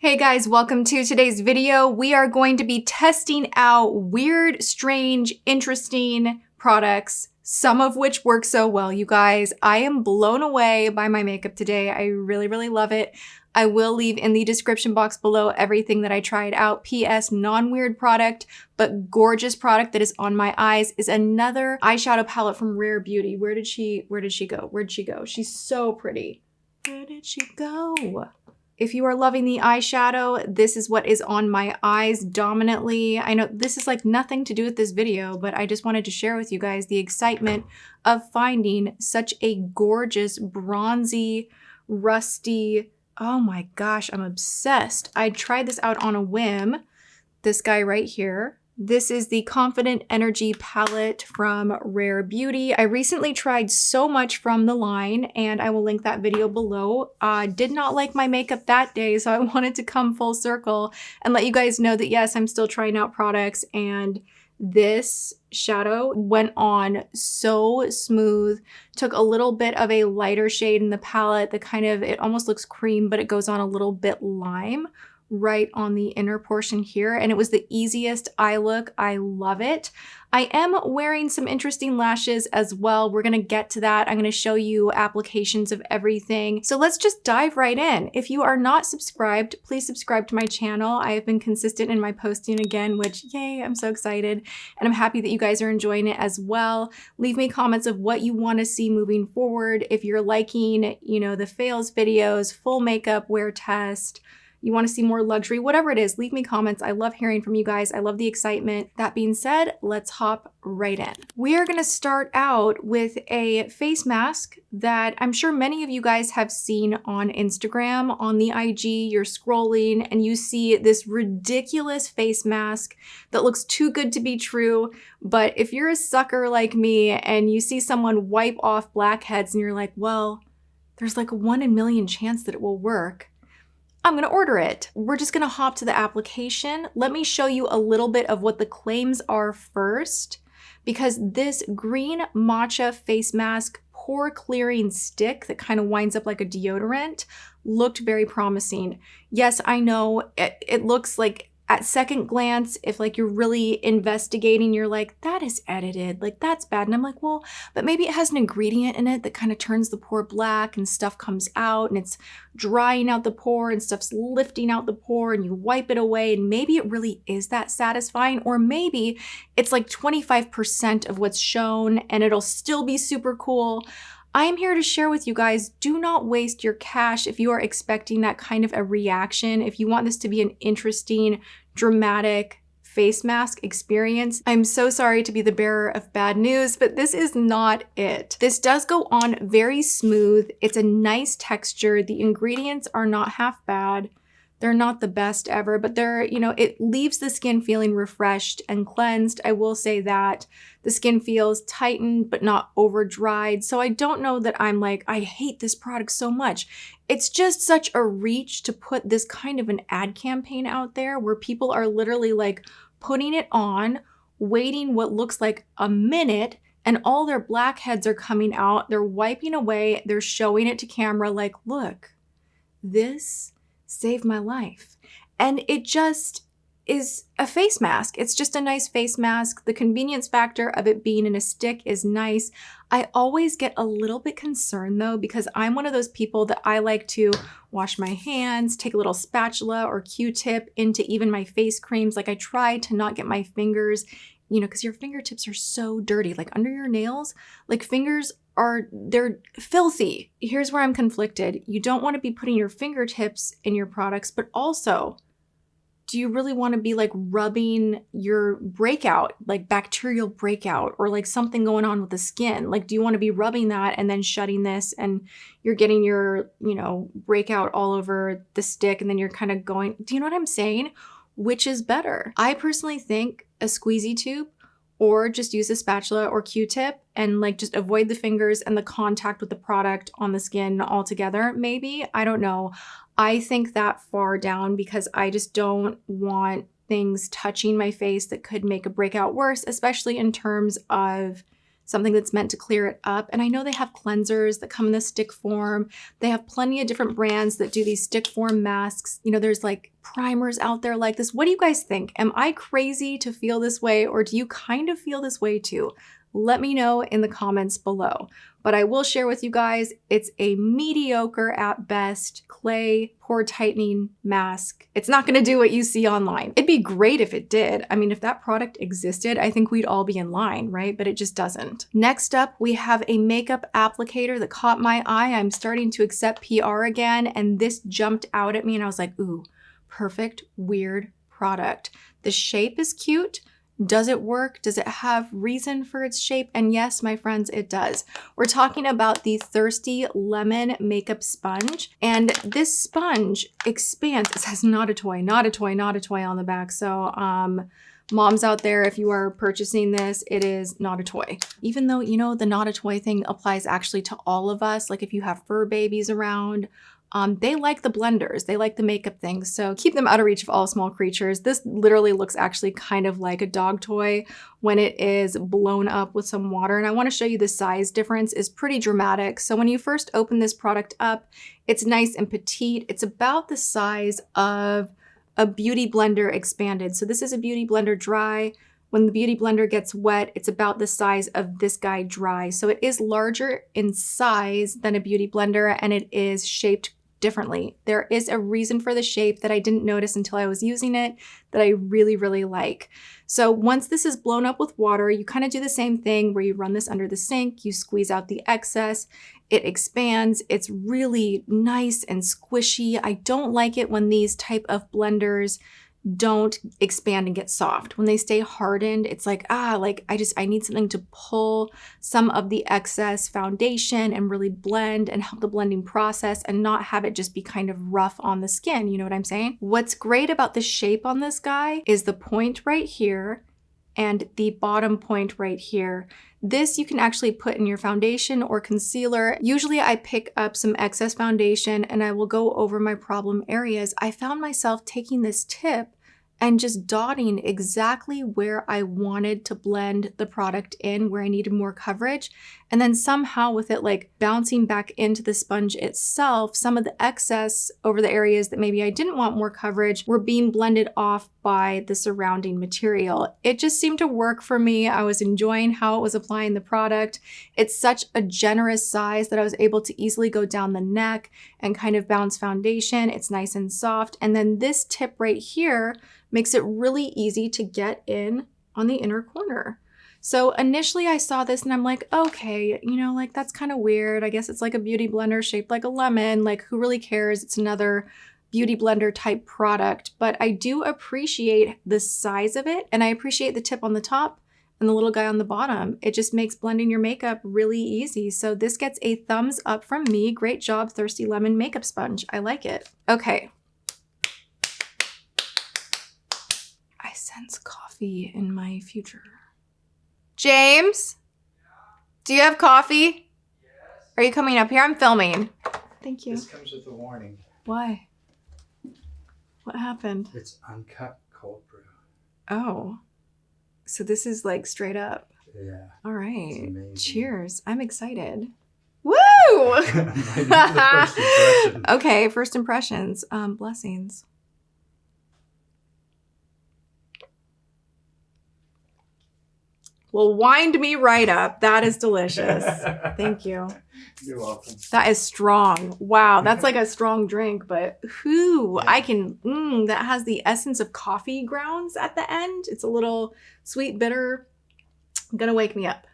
Hey guys, welcome to today's video. We are going to be testing out weird, strange, interesting products, some of which work so well, you guys. I am blown away by my makeup today. I really love it. I will leave in the description box below everything that I tried out. P.S. non-weird product, but gorgeous product that is on my eyes is another eyeshadow palette from Rare Beauty. Where did she go? She's so pretty. Where did she go? If you are loving the eyeshadow, this is what is on my eyes dominantly. I know this is like nothing to do with this video, but I just wanted to share with you guys the excitement of finding such a gorgeous, bronzy, rusty, oh my gosh, I'm obsessed. I tried this out on a whim. This guy right here. This is the Confident Energy palette from Rare Beauty. I recently tried so much from the line, and I will link that video below. Did not like my makeup that day, so I wanted to come full circle and let you guys know that yes, I'm still trying out products, and this shadow went on so smooth. Took a little bit of a lighter shade in the palette, it almost looks cream, but it goes on a little bit lime right on the inner portion here, and it was the easiest eye look. I love it. I am wearing some interesting lashes as well. We're gonna get to that. I'm gonna show you applications of everything. So let's just dive right in. If you are not subscribed, please subscribe to my channel. I have been consistent in my posting again, which yay, I'm so excited. And I'm happy that you guys are enjoying it as well. Leave me comments of what you wanna see moving forward. If you're liking, the fails videos, full makeup, wear test, you want to see more luxury, whatever it is, leave me comments. I love hearing from you guys. I love the excitement. That being said, let's hop right in. We are going to start out with a face mask that I'm sure many of you guys have seen on Instagram, on the IG. You're scrolling and you see this ridiculous face mask that looks too good to be true. But if you're a sucker like me and you see someone wipe off blackheads and you're like, well, there's like a 1 in a million chance that it will work, I'm gonna order it. We're just gonna hop to the application. Let me show you a little bit of what the claims are first, because this green matcha face mask pore clearing stick that kind of winds up like a deodorant looked very promising. Yes, I know it looks like at second glance, if like you're really investigating, you're like, that is edited, like that's bad. And I'm like, well, but maybe it has an ingredient in it that kind of turns the pore black and stuff comes out and it's drying out the pore and stuff's lifting out the pore and you wipe it away and maybe it really is that satisfying, or maybe it's like 25% of what's shown and it'll still be super cool. I am here to share with you guys, do not waste your cash if you are expecting that kind of a reaction. If you want this to be an interesting, dramatic face mask experience, I'm so sorry to be the bearer of bad news, but this is not it. This does go on very smooth. It's a nice texture. The ingredients are not half bad. They're not the best ever, but it leaves the skin feeling refreshed and cleansed. I will say that. The skin feels tightened, but not over dried. So I don't know that I'm like, I hate this product so much. It's just such a reach to put this kind of an ad campaign out there where people are literally like putting it on, waiting what looks like a minute, and all their blackheads are coming out. They're wiping away. They're showing it to camera like, look, this saved my life. And it just is a face mask. It's just a nice face mask. The convenience factor of it being in a stick is nice. I always get a little bit concerned though, because I'm one of those people that I like to wash my hands, take a little spatula or Q-tip into even my face creams. Like I try to not get my fingers, because your fingertips are so dirty, like under your nails, like fingers they're filthy. Here's where I'm conflicted. You don't want to be putting your fingertips in your products, but also, do you really want to be like rubbing your breakout, like bacterial breakout, or like something going on with the skin? Like, do you want to be rubbing that and then shutting this and you're getting your, breakout all over the stick and then you're kind of going, do you know what I'm saying? Which is better? I personally think a squeezy tube, or just use a spatula or Q-tip and like just avoid the fingers and the contact with the product on the skin altogether. Maybe, I don't know. I think that far down because I just don't want things touching my face that could make a breakout worse, especially in terms of something that's meant to clear it up. And I know they have cleansers that come in the stick form. They have plenty of different brands that do these stick form masks. You know, there's like primers out there like this. What do you guys think? Am I crazy to feel this way, or do you kind of feel this way too? Let me know in the comments below. But I will share with you guys, it's a mediocre at best clay pore tightening mask. It's not gonna do what you see online. It'd be great if it did. I mean, if that product existed, I think we'd all be in line, right? But it just doesn't. Next up, we have a makeup applicator that caught my eye. I'm starting to accept PR again, and this jumped out at me and I was like, ooh, perfect, weird product. The shape is cute. Does it work? Does it have reason for its shape? And yes, my friends, it does. We're talking about the Thirsty Lemon Makeup Sponge. And this sponge expands. It says not a toy, not a toy, not a toy on the back. So moms out there, if you are purchasing this, it is not a toy. Even though, you know, the not a toy thing applies actually to all of us. Like if you have fur babies around, they like the blenders, they like the makeup things, so keep them out of reach of all small creatures. This literally looks actually kind of like a dog toy when it is blown up with some water, and I want to show you the size difference is pretty dramatic. So when you first open this product up, it's nice and petite. It's about the size of a Beauty Blender expanded. So this is a Beauty Blender dry. When the Beauty Blender gets wet, it's about the size of this guy dry. So it is larger in size than a Beauty Blender, and it is shaped differently. There is a reason for the shape that I didn't notice until I was using it that I really, really like. So once this is blown up with water, you kind of do the same thing where you run this under the sink, you squeeze out the excess, it expands. It's really nice and squishy. I don't like it when these type of blenders don't expand and get soft. When they stay hardened, it's like, I need something to pull some of the excess foundation and really blend and help the blending process and not have it just be kind of rough on the skin. You know what I'm saying? What's great about the shape on this guy is the point right here and the bottom point right here. This you can actually put in your foundation or concealer. Usually I pick up some excess foundation and I will go over my problem areas. I found myself taking this tip and just dotting exactly where I wanted to blend the product in, where I needed more coverage. And then somehow with it like bouncing back into the sponge itself, some of the excess over the areas that maybe I didn't want more coverage were being blended off by the surrounding material. It just seemed to work for me. I was enjoying how it was applying the product. It's such a generous size that I was able to easily go down the neck and kind of bounce foundation. It's nice and soft. And then this tip right here makes it really easy to get in on the inner corner. So initially I saw this and I'm like, okay, you know, like that's kind of weird. I guess it's like a beauty blender shaped like a lemon. Like who really cares? It's another beauty blender type product. But I do appreciate the size of it, and I appreciate the tip on the top and the little guy on the bottom. It just makes blending your makeup really easy. So this gets a thumbs up from me. Great job, Thirsty Lemon Makeup Sponge. I like it. Okay. I sense coffee in my future. James? Do you have coffee? Yes. Are you coming up here? I'm filming. Thank you. This comes with a warning. Why? What happened? It's uncut cold brew. Oh. So this is like straight up. Yeah. All right. Cheers. I'm excited. Woo! First impression. Okay, first impressions. Blessings. Well, wind me right up. That is delicious. Thank you. You're welcome. That is strong. Wow, that's like a strong drink, but whoo, yeah. I can, that has the essence of coffee grounds at the end. It's a little sweet, bitter, gonna wake me up.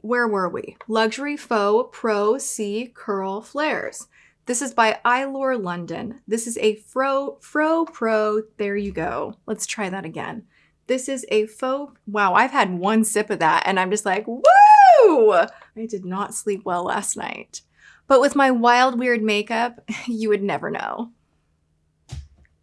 Where were we? Luxury Faux Pro C Curl Flares. This is by Eylure London. This is a Faux Pro, there you go. Let's try that again. This is a faux, wow, I've had one sip of that and I'm just like, woo! I did not sleep well last night. But with my wild, weird makeup, you would never know.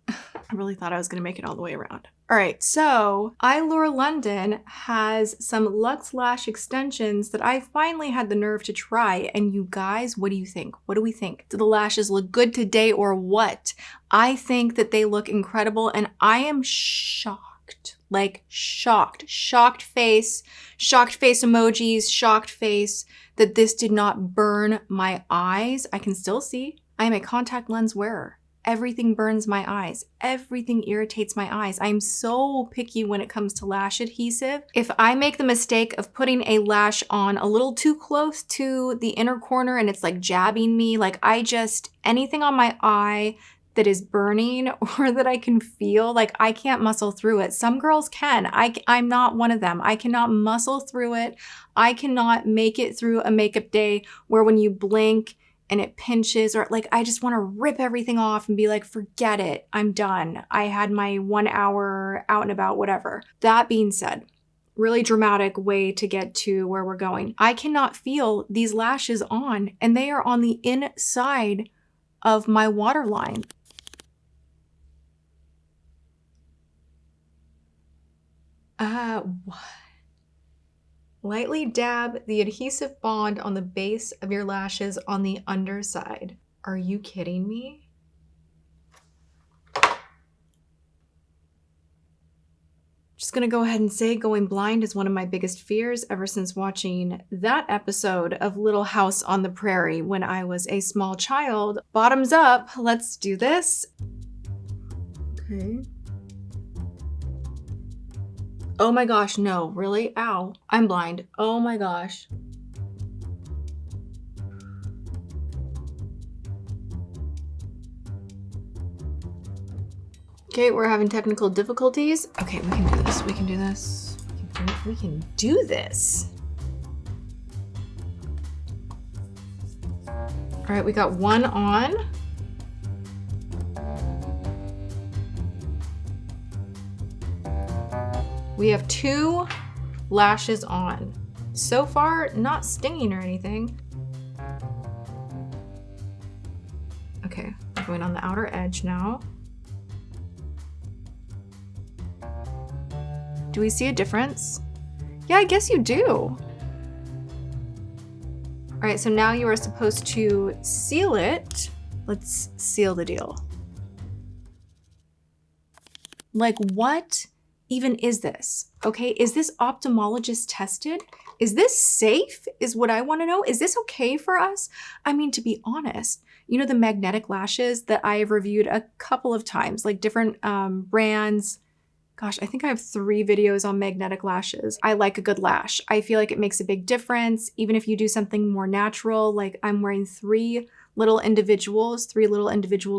I really thought I was gonna make it all the way around. All right, so Eylure London has some Luxe lash extensions that I finally had the nerve to try. And you guys, what do you think? What do we think? Do the lashes look good today or what? I think that they look incredible and I am shocked like shocked face emojis, shocked face that this did not burn my eyes. I can still see. I am a contact lens wearer. Everything burns my eyes. Everything irritates my eyes. I'm so picky when it comes to lash adhesive. If I make the mistake of putting a lash on a little too close to the inner corner and it's like jabbing me, like anything on my eye that is burning or that I can feel, like I can't muscle through it. Some girls can. I'm not one of them. I cannot muscle through it. I cannot make it through a makeup day where when you blink and it pinches, or like I just want to rip everything off and be like, forget it, I'm done. I had my 1 hour out and about, whatever. That being said, really dramatic way to get to where we're going. I cannot feel these lashes on, and they are on the inside of my waterline. What? Lightly dab the adhesive bond on the base of your lashes on the underside. Are you kidding me? Just gonna go ahead and say going blind is one of my biggest fears ever since watching that episode of Little House on the Prairie when I was a small child. Bottoms up, let's do this. Okay. Oh my gosh, no, really? Ow, I'm blind. Oh my gosh. Okay, we're having technical difficulties. Okay, we can do this, we can do this. We can do this. All right, we got one on. We have 2 lashes on. So far, not stinging or anything. Okay, we're going on the outer edge now. Do we see a difference? Yeah, I guess you do. All right, so now you are supposed to seal it. Let's seal the deal. Like, what even is this? Okay, is this ophthalmologist tested? Is this safe is what I want to know. Is this okay for us? I mean, to be honest, you know, the magnetic lashes that I have reviewed a couple of times, like different brands. Gosh, I think I have 3 videos on magnetic lashes. I like a good lash. I feel like it makes a big difference. Even if you do something more natural, like I'm wearing 3 little individual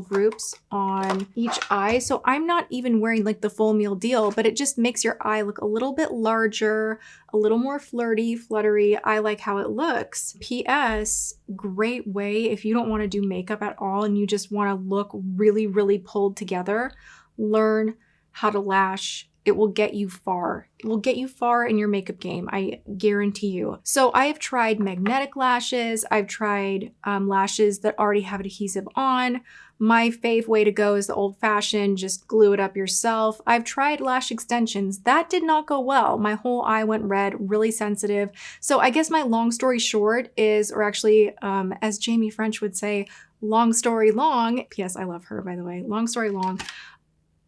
groups on each eye. So I'm not even wearing like the full meal deal, but it just makes your eye look a little bit larger, a little more fluttery. I like how it looks. P.S. Great way if you don't want to do makeup at all and you just want to look really, really pulled together, learn how to lash. It will get you far. It will get you far in your makeup game, I guarantee you. So I have tried magnetic lashes. I've tried lashes that already have adhesive on. My fave way to go is the old-fashioned, just glue it up yourself. I've tried lash extensions. That did not go well. My whole eye went red, really sensitive. So I guess my long story short is, or actually, as Jamie French would say, long story long. P.S. I love her, by the way. Long story long.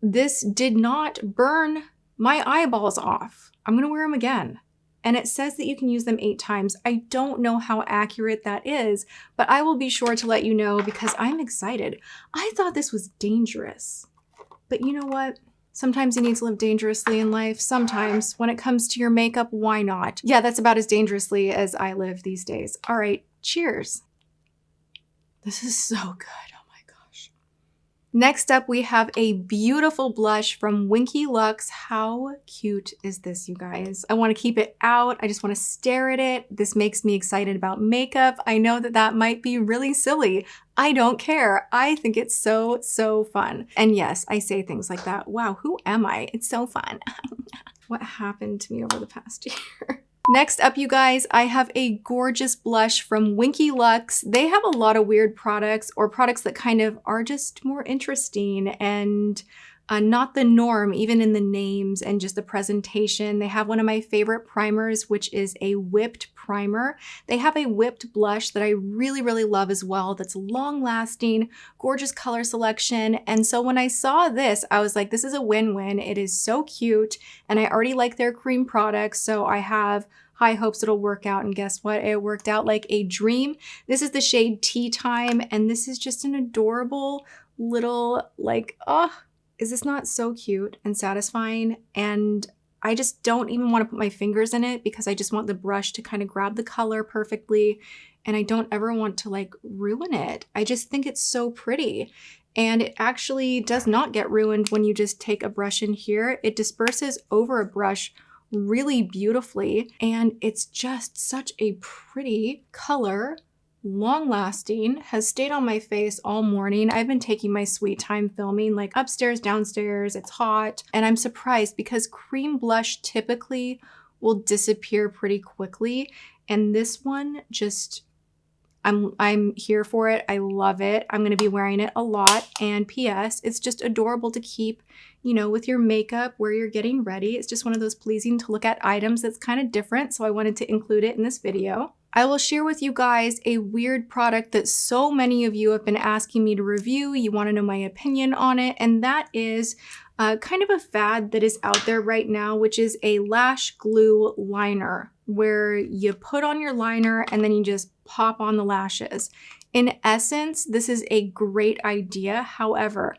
This did not burn my eyeballs off. I'm gonna wear them again. And it says that you can use them 8 times. I don't know how accurate that is, but I will be sure to let you know because I'm excited. I thought this was dangerous. But you know what? Sometimes you need to live dangerously in life. Sometimes when it comes to your makeup, why not? Yeah, that's about as dangerously as I live these days. All right, cheers. This is so good. Next up, we have a beautiful blush from Winky Lux. How cute is this, you guys? I want to keep it out. I just want to stare at it. This makes me excited about makeup. I know that that might be really silly. I don't care. I think it's so, so fun. And yes, I say things like that. Wow, who am I? It's so fun. What happened to me over the past year? Next up, you guys, I have a gorgeous blush from Winky Lux. They have a lot of weird products or products that kind of are just more interesting and not the norm, even in the names and just the presentation. They have one of my favorite primers, which is a whipped primer. They have a whipped blush that I really, really love as well. That's long lasting, gorgeous color selection. And so when I saw this, I was like, this is a win-win. It is so cute. And I already like their cream products. So I have high hopes it'll work out. And guess what? It worked out like a dream. This is the shade Tea Time. And this is just an adorable little, like, oh, is this not so cute and satisfying? And I just don't even want to put my fingers in it because I just want the brush to kind of grab the color perfectly. And I don't ever want to like ruin it. I just think it's so pretty. And it actually does not get ruined when you just take a brush in here. It disperses over a brush really beautifully. And it's just such a pretty color. Long lasting, has stayed on my face all morning. I've been taking my sweet time filming, like upstairs, downstairs, it's hot. And I'm surprised because cream blush typically will disappear pretty quickly. And this one just, I'm here for it. I love it. I'm going to be wearing it a lot. And PS, it's just adorable to keep, you know, with your makeup where you're getting ready. It's just one of those pleasing to look at items that's kind of different. So I wanted to include it in this video. I will share with you guys a weird product that so many of you have been asking me to review. You want to know my opinion on it, and that is kind of a fad that is out there right now, which is a lash glue liner, where you put on your liner and then you just pop on the lashes. In essence, this is a great idea. However,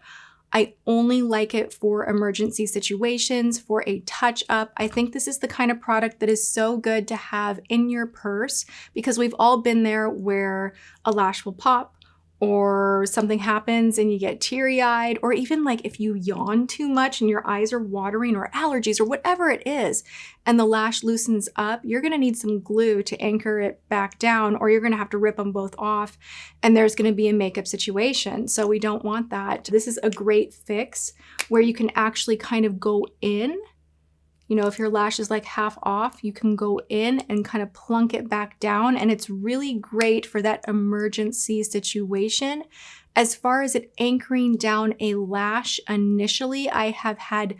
I only like it for emergency situations, for a touch up. I think this is the kind of product that is so good to have in your purse because we've all been there where a lash will pop or something happens and you get teary-eyed, or even like if you yawn too much and your eyes are watering, or allergies or whatever it is, and the lash loosens up, you're gonna need some glue to anchor it back down, or you're gonna have to rip them both off and there's gonna be a makeup situation. So we don't want that. This is a great fix where you can actually kind of go in. You know, if your lash is like half off, you can go in and kind of plunk it back down. And it's really great for that emergency situation. As far as it anchoring down a lash initially, I have had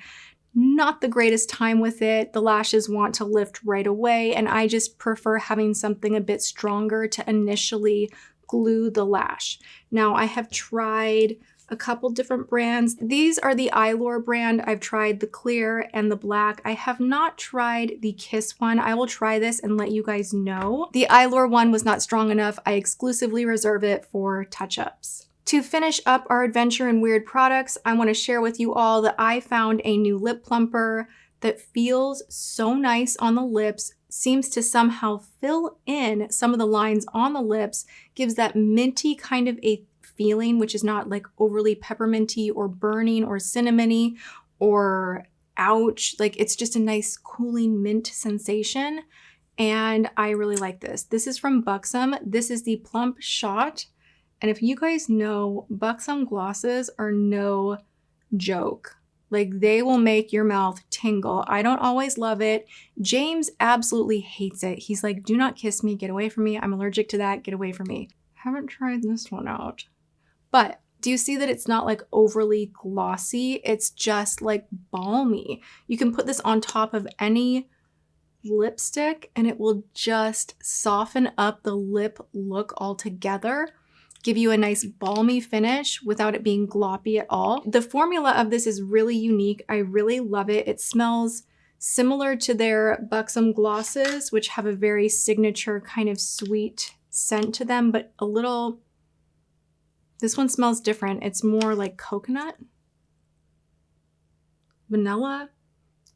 not the greatest time with it. The lashes want to lift right away. And I just prefer having something a bit stronger to initially glue the lash. Now I have tried a couple different brands. These are the Eylure brand. I've tried the clear and the black. I have not tried the Kiss one. I will try this and let you guys know. The Eylure one was not strong enough. I exclusively reserve it for touch-ups. To finish up our adventure in weird products, I want to share with you all that I found a new lip plumper that feels so nice on the lips, seems to somehow fill in some of the lines on the lips, gives that minty kind of a feeling, which is not like overly pepperminty or burning or cinnamony or ouch. Like it's just a nice cooling mint sensation. And I really like this. This is from Buxom. This is the Plump Shot. And if you guys know, Buxom glosses are no joke. Like they will make your mouth tingle. I don't always love it. James absolutely hates it. He's like, do not kiss me, get away from me. I'm allergic to that, get away from me. Haven't tried this one out. But do you see that it's not like overly glossy? It's just like balmy. You can put this on top of any lipstick and it will just soften up the lip look altogether, give you a nice balmy finish without it being gloppy at all. The formula of this is really unique. I really love it. It smells similar to their Buxom glosses, which have a very signature kind of sweet scent to them, but a little, this one smells different. It's more like coconut, vanilla,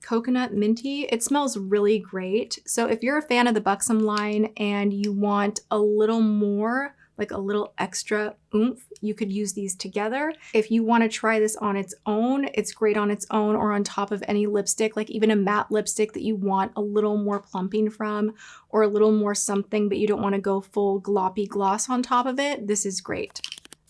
coconut, minty. It smells really great. So if you're a fan of the Buxom line and you want a little more, like a little extra oomph, you could use these together. If you want to try this on its own, it's great on its own or on top of any lipstick, like even a matte lipstick that you want a little more plumping from or a little more something, but you don't want to go full gloppy gloss on top of it. This is great.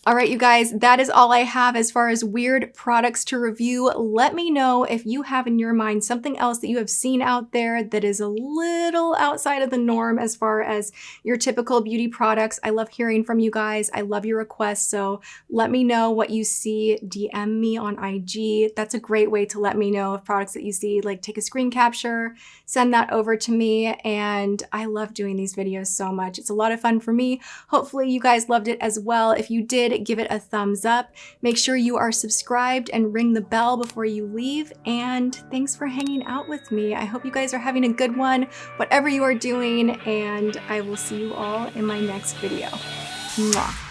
All right, you guys, that is all I have as far as weird products to review. Let me know if you have in your mind something else that you have seen out there that is a little outside of the norm as far as your typical beauty products. I love hearing from you guys. I love your requests. So let me know what you see. DM me on IG. That's a great way to let me know of products that you see. Like take a screen capture, send that over to me. And I love doing these videos so much. It's a lot of fun for me. Hopefully you guys loved it as well. If you did, give it a thumbs up. Make sure you are subscribed and ring the bell before you leave. And thanks for hanging out with me. I hope you guys are having a good one, whatever you are doing, and I will see you all in my next video. Mwah.